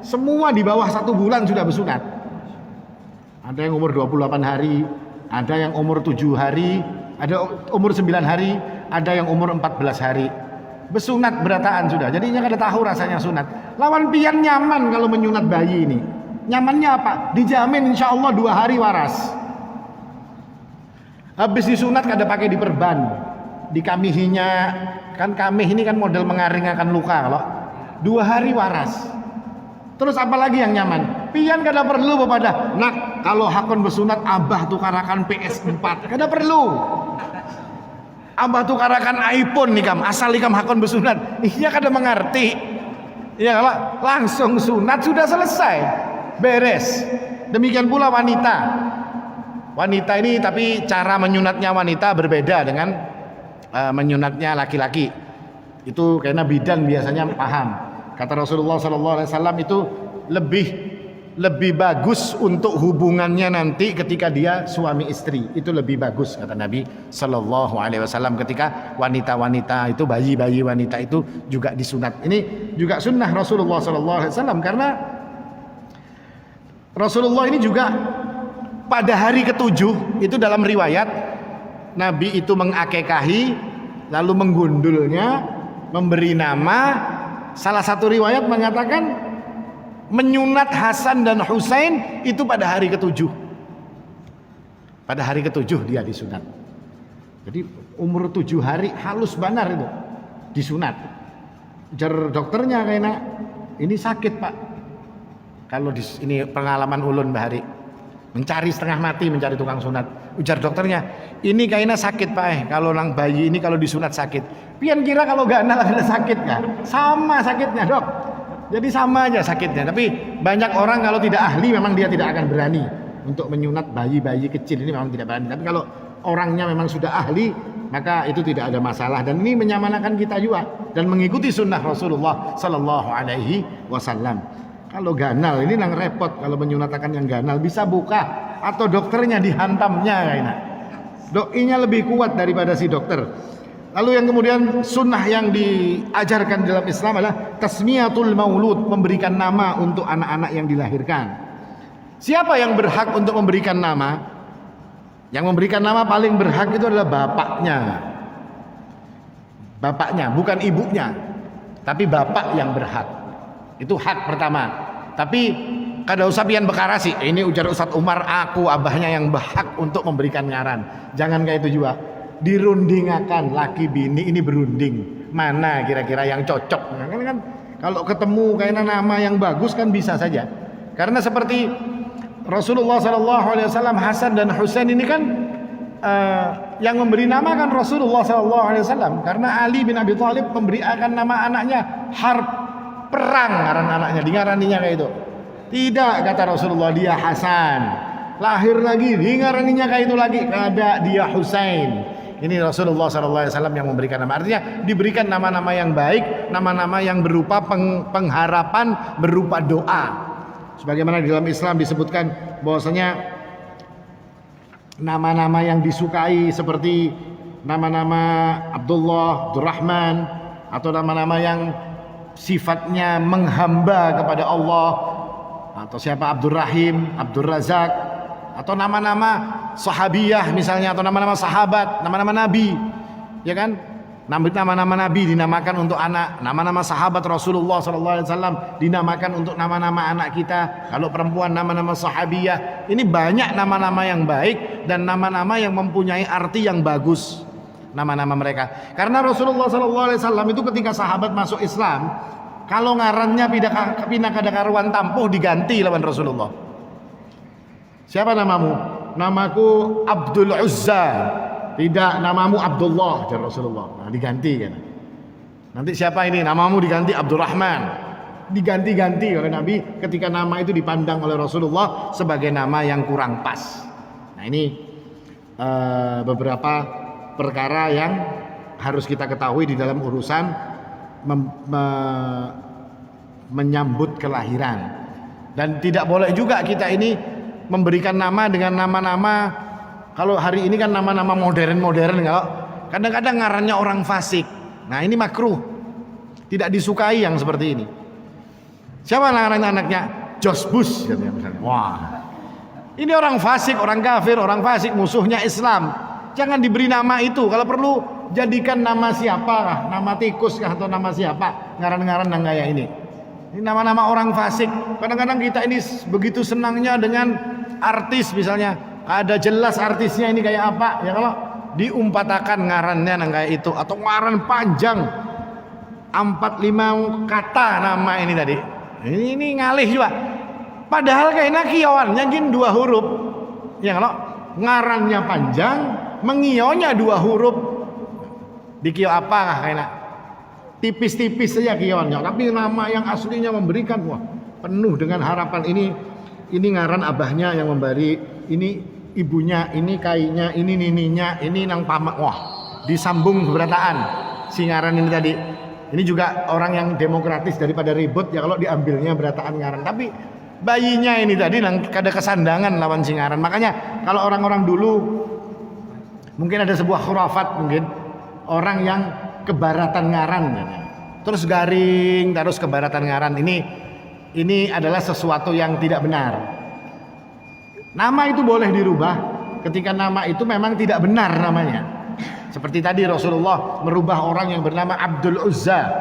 Semua di bawah 1 bulan sudah bersunat. Ada yang umur 28 hari, ada yang umur 7 hari, ada umur 9 hari, ada yang umur 14 hari. Bersunat berataan sudah. Jadinya kada tahu rasanya sunat. Lawan pian nyaman kalau menyunat bayi ini. Nyamannya apa? Dijamin insya Allah 2 hari waras. Habis disunat kada pakai diperban, dikamihinya, kan kamih ini kan model mengaringkan luka, kalau 2 hari waras. Terus apa lagi yang nyaman? Pian kada perlu bapada, nak kalau hakon bersunat abah tukarakan PS4, kada perlu. Abah tukarakan iPhone nih kam, asal ikam hakon bersunat. Iya kada mengerti. Ya kalau langsung sunat sudah selesai, beres. Demikian pula wanita. Wanita ini tapi cara menyunatnya wanita berbeda dengan menyunatnya laki-laki. Itu karena bidan biasanya paham. Kata Rasulullah SAW itu lebih bagus untuk hubungannya nanti ketika dia suami istri. Itu lebih bagus kata Nabi SAW ketika wanita-wanita itu, bayi-bayi wanita itu juga disunat. Ini juga sunnah Rasulullah SAW, karena Rasulullah ini juga pada hari ke-7 itu dalam riwayat Nabi itu mengakekahi, lalu menggundulnya, memberi nama. Salah satu riwayat mengatakan menyunat Hasan dan Husain itu pada hari ke-7. Pada hari ke-7 dia disunat. Jadi umur 7 hari halus banar itu disunat. Jar dokternya kayaknya, ini sakit pak. Kalau ini pengalaman ulun bahari, mencari setengah mati mencari tukang sunat. Ujar dokternya, ini kayaknya sakit pak, kalau nang bayi ini kalau disunat sakit. Pian kira kalau gak ada sakit kan? Sama sakitnya dok. Jadi sama aja sakitnya. Tapi banyak orang kalau tidak ahli memang dia tidak akan berani untuk menyunat bayi-bayi kecil ini, memang tidak berani. Tapi kalau orangnya memang sudah ahli, maka itu tidak ada masalah, dan ini menyamanakan kita juga dan mengikuti sunnah Rasulullah Sallallahu Alaihi Wasallam. Kalau ganal ini nang repot, kalau menyunatakan yang ganal bisa buka atau dokternya dihantamnya kayaknya. Doinya lebih kuat daripada si dokter. Lalu yang kemudian sunnah yang diajarkan dalam Islam adalah tasmiyatul maulud, memberikan nama untuk anak-anak yang dilahirkan. Siapa yang berhak untuk memberikan nama? Yang memberikan nama paling berhak itu adalah bapaknya. Bapaknya, bukan ibunya. Tapi bapak yang berhak. Itu hak pertama. Tapi kada usah pian bekarasi. Ini ujar Ustadz Umar, aku abahnya yang berhak untuk memberikan ngaran. Jangan kayak itu juga. Dirundingakan laki bini ini berunding. Mana kira-kira yang cocok? Kan kalau ketemu kayaknya nama yang bagus kan bisa saja. Karena seperti Rasulullah SAW, Hasan dan Husain ini kan yang memberi nama kan Rasulullah SAW, karena Ali bin Abi Thalib memberikan nama anaknya Harb, perang, ngaran anaknya, dingaraninya kayak itu. Tidak, kata Rasulullah, dia Hasan. Lahir lagi, dingaraninya kayak itu lagi, ada dia Husain. Ini Rasulullah SAW yang memberikan nama. Artinya diberikan nama-nama yang baik, nama-nama yang berupa pengharapan, berupa doa. Sebagaimana di dalam Islam disebutkan bahwasanya nama-nama yang disukai seperti nama-nama Abdullah, Abdurrahman, atau nama-nama yang sifatnya menghamba kepada Allah, atau siapa Abdurrahim, Abdurrazak, atau nama-nama sahabiyah misalnya, atau nama-nama sahabat, nama-nama nabi, ya kan? Nama-nama nabi dinamakan untuk anak, nama-nama sahabat Rasulullah SAW dinamakan untuk nama-nama anak kita. Kalau perempuan nama-nama sahabiyah. Ini banyak nama-nama yang baik dan nama-nama yang mempunyai arti yang bagus, nama-nama mereka. Karena Rasulullah SAW itu ketika sahabat masuk Islam, kalau ngarannya pindah kada karuan tampuh diganti lawan Rasulullah. Siapa namamu? Namaku Abdul Uzza. Tidak, namamu Abdullah, dari Rasulullah. Nah, diganti kan. Nanti siapa ini? Namamu diganti Abdurrahman. Diganti-ganti oleh Nabi ketika nama itu dipandang oleh Rasulullah sebagai nama yang kurang pas. Nah, ini beberapa perkara yang harus kita ketahui di dalam urusan menyambut kelahiran. Dan tidak boleh juga kita ini memberikan nama dengan nama-nama. Kalau hari ini kan nama-nama modern, kalau kadang-kadang ngarannya orang fasik. Nah, ini makruh. Tidak disukai yang seperti ini. Siapa ngarannya anaknya? Josbus katanya misalnya. Wah. Ini orang fasik, orang kafir, orang fasik, musuhnya Islam. Jangan diberi nama itu. Kalau perlu jadikan nama siapa? Nama tikus kah atau nama siapa? Ngaran-ngaran yang kayak ini. Ini nama-nama orang fasik. Kadang-kadang kita ini begitu senangnya dengan artis misalnya. Ada jelas artisnya ini kayak apa, ya kalau diumpatakan ngarannya nang kayak itu, atau ngaran panjang 4-5 kata nama ini tadi. Ini ngalih juga. Padahal kayaknya kiawannya gin 2 huruf. Ya kalau ngarannya panjang, mengionya 2 huruf. Dikio apa kayaknya? Tipis-tipis saja kiawannya, tapi nama yang aslinya memberikan wah, penuh dengan harapan. Ini ngaran abahnya yang memberi, ini ibunya, ini kainya, ini nininya, ini nang pamak. Wah, disambung keberataan si ngaran ini tadi. Ini juga orang yang demokratis daripada ribut ya kalau diambilnya berataan ngaran. Tapi bayinya ini tadi nang kada kesandangan lawan si ngaran. Makanya kalau orang-orang dulu mungkin ada sebuah khurafat, mungkin orang yang kebaratan ngaran, terus garing, terus kebaratan ngaran. Ini adalah sesuatu yang tidak benar. Nama itu boleh dirubah ketika nama itu memang tidak benar namanya. Seperti tadi Rasulullah merubah orang yang bernama Abdul Uzza,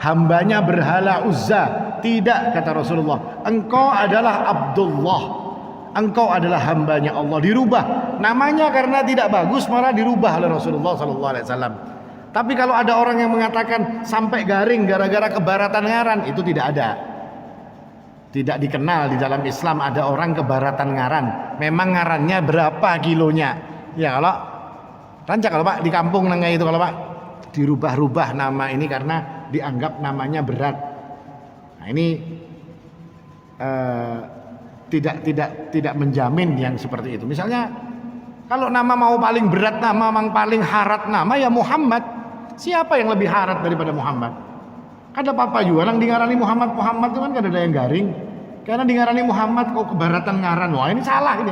hambanya berhala Uzza. Tidak, kata Rasulullah, engkau adalah Abdullah, engkau adalah hambanya Allah. Dirubah namanya karena tidak bagus, malah dirubah oleh Rasulullah SAW. Tapi kalau ada orang yang mengatakan sampai garing gara-gara kebaratan ngaran, itu tidak ada. Tidak dikenal di dalam Islam ada orang kebaratan ngaran. Memang ngarannya berapa kilonya? Ya kalau rancak kalau Pak di kampung nang itu kalau Pak dirubah-rubah nama ini karena dianggap namanya berat. Nah, ini tidak menjamin yang seperti itu. Misalnya Kalau nama mau paling berat, nama yang paling harat nama ya Muhammad. Siapa yang lebih harat daripada Muhammad? Kada apa-apa juga nang dingarani Muhammad itu kan kada ada yang garing. Karena dingarani Muhammad kok kebaratan ngaran. Wah, ini salah ini.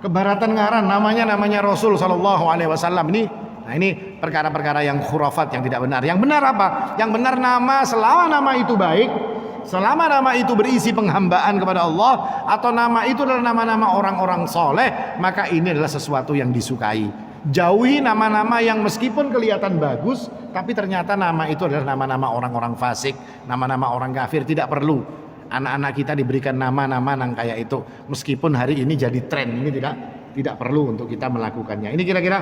Kebaratan ngaran namanya Rasul sallallahu alaihi wasallam ini. Nah, ini perkara-perkara yang khurafat, yang tidak benar. Yang benar apa? Yang benar nama, selama nama itu baik, selama nama itu berisi penghambaan kepada Allah, atau nama itu adalah nama-nama orang-orang soleh, maka ini adalah sesuatu yang disukai. Jauhi nama-nama yang meskipun kelihatan bagus, tapi ternyata nama itu adalah nama-nama orang-orang fasik, nama-nama orang kafir. Tidak perlu anak-anak kita diberikan nama-nama yang kayak itu. Meskipun hari ini jadi tren, ini tidak perlu untuk kita melakukannya. Ini kira-kira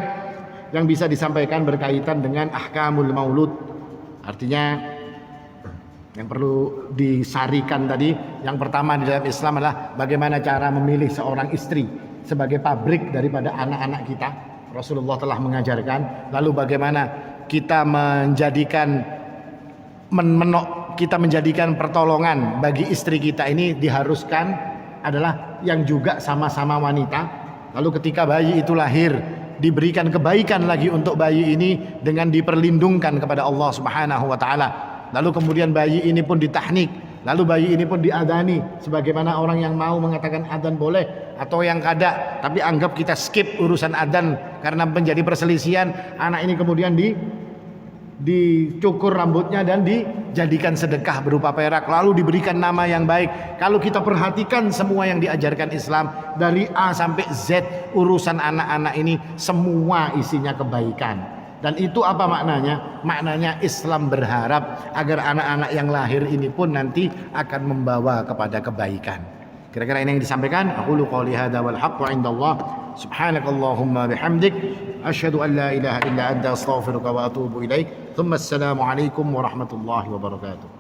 yang bisa disampaikan berkaitan dengan ahkamul maulud. Artinya yang perlu disarikan tadi, yang pertama di dalam Islam adalah bagaimana cara memilih seorang istri sebagai pabrik daripada anak-anak kita. Rasulullah telah mengajarkan. Lalu bagaimana kita menjadikan pertolongan bagi istri kita ini diharuskan adalah yang juga sama-sama wanita. Lalu ketika bayi itu lahir, diberikan kebaikan lagi untuk bayi ini dengan diperlindungkan kepada Allah Subhanahu wa taala. Lalu kemudian bayi ini pun ditahnik, lalu bayi ini pun diadani, sebagaimana orang yang mau mengatakan adzan boleh atau yang kada, tapi anggap kita skip urusan adzan karena menjadi perselisihan. Anak ini kemudian dicukur rambutnya dan dijadikan sedekah berupa perak, lalu diberikan nama yang baik. Kalau kita perhatikan semua yang diajarkan Islam dari A sampai Z, urusan anak-anak ini semua isinya kebaikan. Dan itu apa maknanya? Maknanya Islam berharap agar anak-anak yang lahir ini pun nanti akan membawa kepada kebaikan. Kira-kira ini yang disampaikan. Aqulu qouli hadza wal haqqu 'indallah. Subhanakallahumma bihamdik asyhadu an la ilaha illa anta astaghfiruka wa atubu ilaik. Tsumma assalamu alaikum warahmatullahi wabarakatuh.